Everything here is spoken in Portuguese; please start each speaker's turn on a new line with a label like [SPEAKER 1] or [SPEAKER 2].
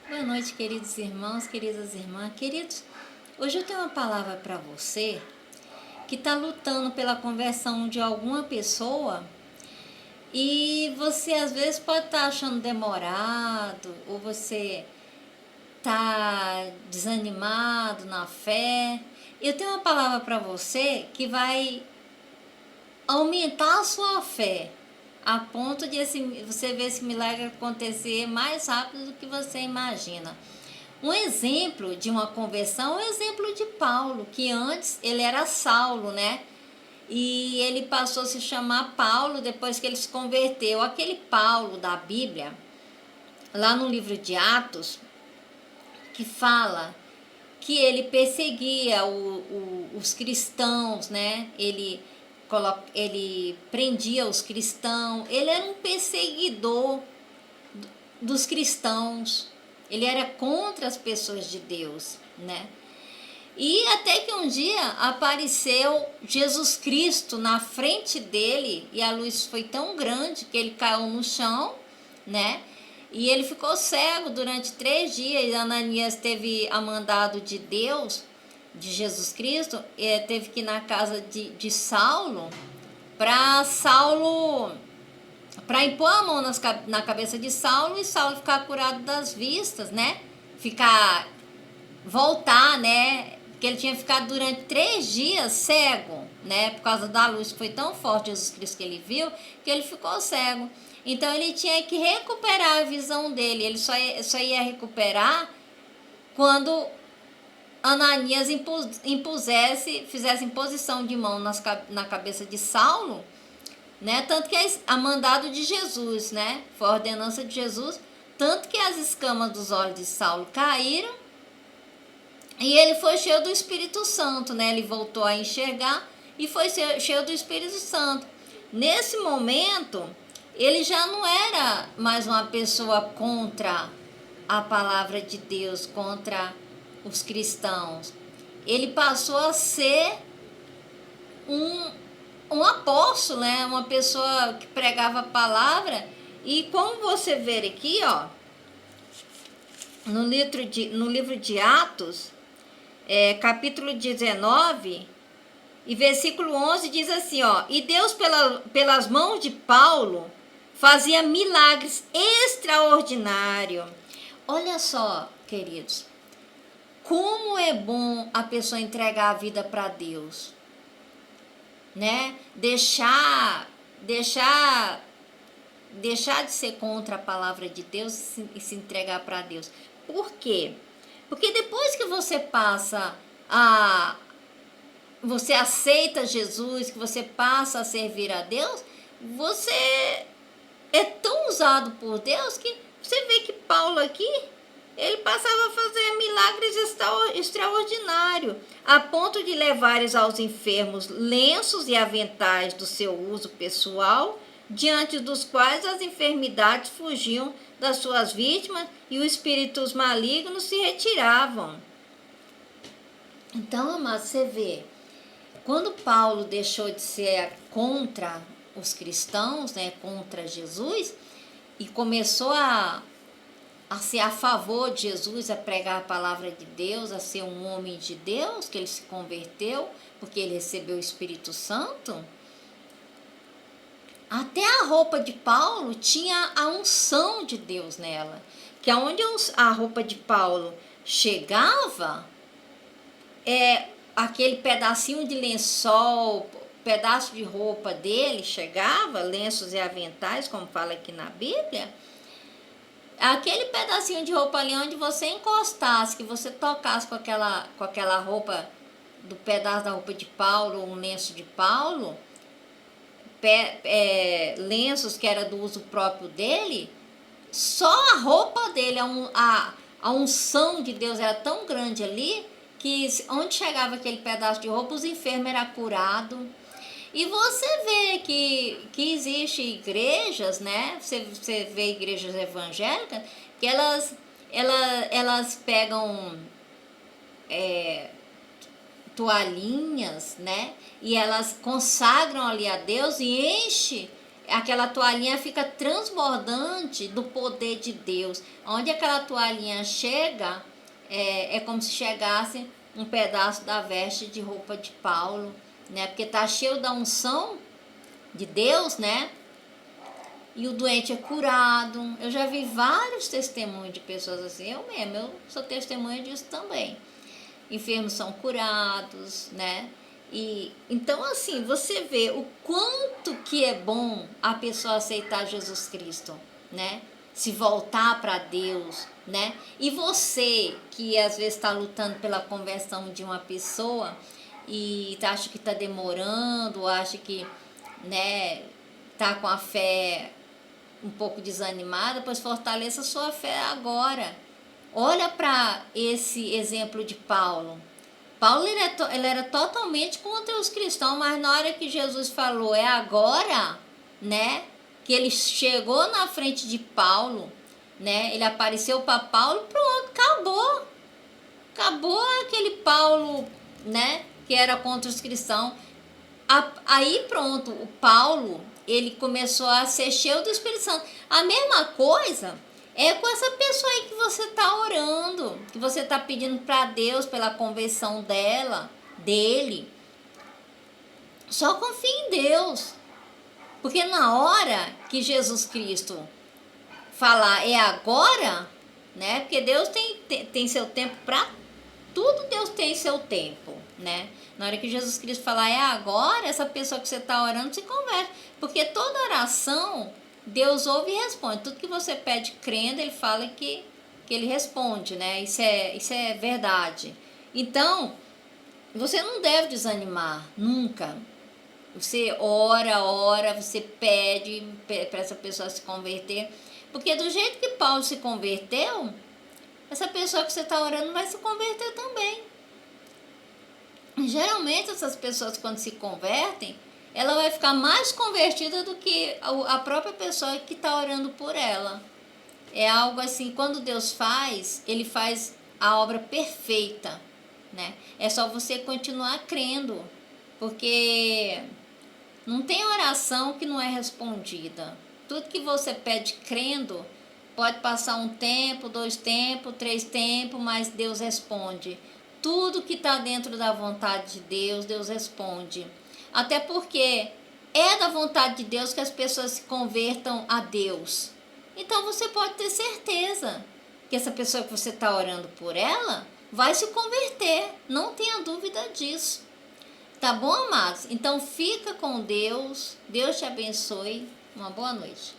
[SPEAKER 1] Boa noite, queridos irmãos, queridas irmãs. Queridos, hoje eu tenho uma palavra para você que está lutando pela conversão de alguma pessoa e você às vezes pode estar achando demorado ou você está desanimado na fé. Eu tenho uma palavra para você que vai aumentar a sua fé a ponto de você ver esse milagre acontecer mais rápido do que você imagina. Um exemplo de uma conversão é o exemplo de Paulo, que antes ele era Saulo, né? E ele passou a se chamar Paulo depois que ele se converteu. Aquele Paulo da Bíblia, lá no livro de Atos, que fala que ele perseguia os cristãos, né? Ele prendia os cristãos, ele era um perseguidor dos cristãos, ele era contra as pessoas de Deus, né? E até que um dia apareceu Jesus Cristo na frente dele e a luz foi tão grande que ele caiu no chão, né? E ele ficou cego durante 3 dias. E Ananias teve a mandado de Deus, de Jesus Cristo, teve que ir na casa de Saulo para impor a mão na cabeça de Saulo e Saulo ficar curado das vistas, né? Voltar, né? Porque ele tinha ficado durante 3 dias cego, né? Por causa da luz que foi tão forte Jesus Cristo que ele viu, que ele ficou cego. Então ele tinha que recuperar a visão dele. Ele só ia recuperar quando Ananias fizesse imposição de mão na cabeça de Saulo, né? Tanto que a mandado de Jesus, né? Foi a ordenança de Jesus, tanto que as escamas dos olhos de Saulo caíram e ele foi cheio do Espírito Santo, né? Ele voltou a enxergar e foi cheio do Espírito Santo. Nesse momento, ele já não era mais uma pessoa contra a palavra de Deus, contra os cristãos. Ele passou a ser um apóstolo, né? Uma pessoa que pregava a palavra. E como você vê aqui, ó, no livro de Atos, capítulo 19 e versículo 11 diz assim, ó: e Deus pelas mãos de Paulo fazia milagres extraordinários. Olha só, queridos, como é bom a pessoa entregar a vida para Deus, né? Deixar de ser contra a palavra de Deus e se entregar para Deus. Por quê? Porque depois que você aceita Jesus, que você passa a servir a Deus, você é tão usado por Deus que você vê que Paulo aqui, ele passava a fazer milagres extraordinários, a ponto de levar aos enfermos lenços e aventais do seu uso pessoal, diante dos quais as enfermidades fugiam das suas vítimas e os espíritos malignos se retiravam. Então, amado, você vê, quando Paulo deixou de ser contra os cristãos, né, contra Jesus, e começou a ser a favor de Jesus, a pregar a palavra de Deus, a ser um homem de Deus, que ele se converteu, porque ele recebeu o Espírito Santo, até a roupa de Paulo tinha a unção de Deus nela, que aonde a roupa de Paulo chegava, aquele pedacinho de lençol, pedaço de roupa dele chegava, lenços e aventais, como fala aqui na Bíblia, aquele pedacinho de roupa ali onde você encostasse, que você tocasse com aquela roupa, do pedaço da roupa de Paulo, ou um lenço de Paulo, lenços que era do uso próprio dele, só a roupa dele, a unção de Deus era tão grande ali, que onde chegava aquele pedaço de roupa, os enfermos eram curados. E você vê que existe igrejas, né? Você vê igrejas evangélicas que elas pegam toalhinhas, né? E elas consagram ali a Deus e enche aquela toalhinha fica transbordante do poder de Deus. Onde aquela toalhinha chega, é como se chegasse um pedaço da veste de roupa de Paulo, né? Porque tá cheio da unção de Deus, né? E o doente é curado. Eu já vi vários testemunhos de pessoas assim. Eu sou testemunha disso também. Enfermos são curados, né? E então assim, você vê o quanto que é bom a pessoa aceitar Jesus Cristo, né? Se voltar para Deus, né? E você que às vezes está lutando pela conversão de uma pessoa e acha que está demorando, acha que, né, tá com a fé um pouco desanimada, pois fortaleça sua fé agora. Olha para esse exemplo de Paulo. Paulo ele era totalmente contra os cristãos, mas na hora que Jesus falou, é agora, né? Que ele chegou na frente de Paulo, né? Ele apareceu para Paulo, pronto, acabou. Acabou aquele Paulo, né? Que era contra os cristãos. Aí pronto, o Paulo, ele começou a ser cheio do Espírito Santo. A mesma coisa é com essa pessoa aí que você está orando, que você está pedindo para Deus pela conversão dele. Só confie em Deus. Porque na hora que Jesus Cristo falar é agora, né? Porque Deus tem seu tempo para tudo, Deus tem seu tempo, né? Na hora que Jesus Cristo falar é agora, essa pessoa que você está orando se converte. Porque toda oração, Deus ouve e responde. Tudo que você pede crendo, Ele fala que Ele responde, né? Isso é verdade. Então, você não deve desanimar, nunca. Você ora, você pede para essa pessoa se converter. Porque do jeito que Paulo se converteu, essa pessoa que você está orando vai se converter também. Geralmente essas pessoas, quando se convertem, ela vai ficar mais convertida do que a própria pessoa que está orando por ela. É algo assim, quando Deus faz, Ele faz a obra perfeita, né? É só você continuar crendo, porque não tem oração que não é respondida. Tudo que você pede crendo, pode passar um tempo, 2 tempos, 3 tempos, mas Deus responde. Tudo que está dentro da vontade de Deus, Deus responde. Até porque é da vontade de Deus que as pessoas se convertam a Deus. Então você pode ter certeza que essa pessoa que você está orando por ela vai se converter. Não tenha dúvida disso. Tá bom, amados? Então fica com Deus. Deus te abençoe. Uma boa noite.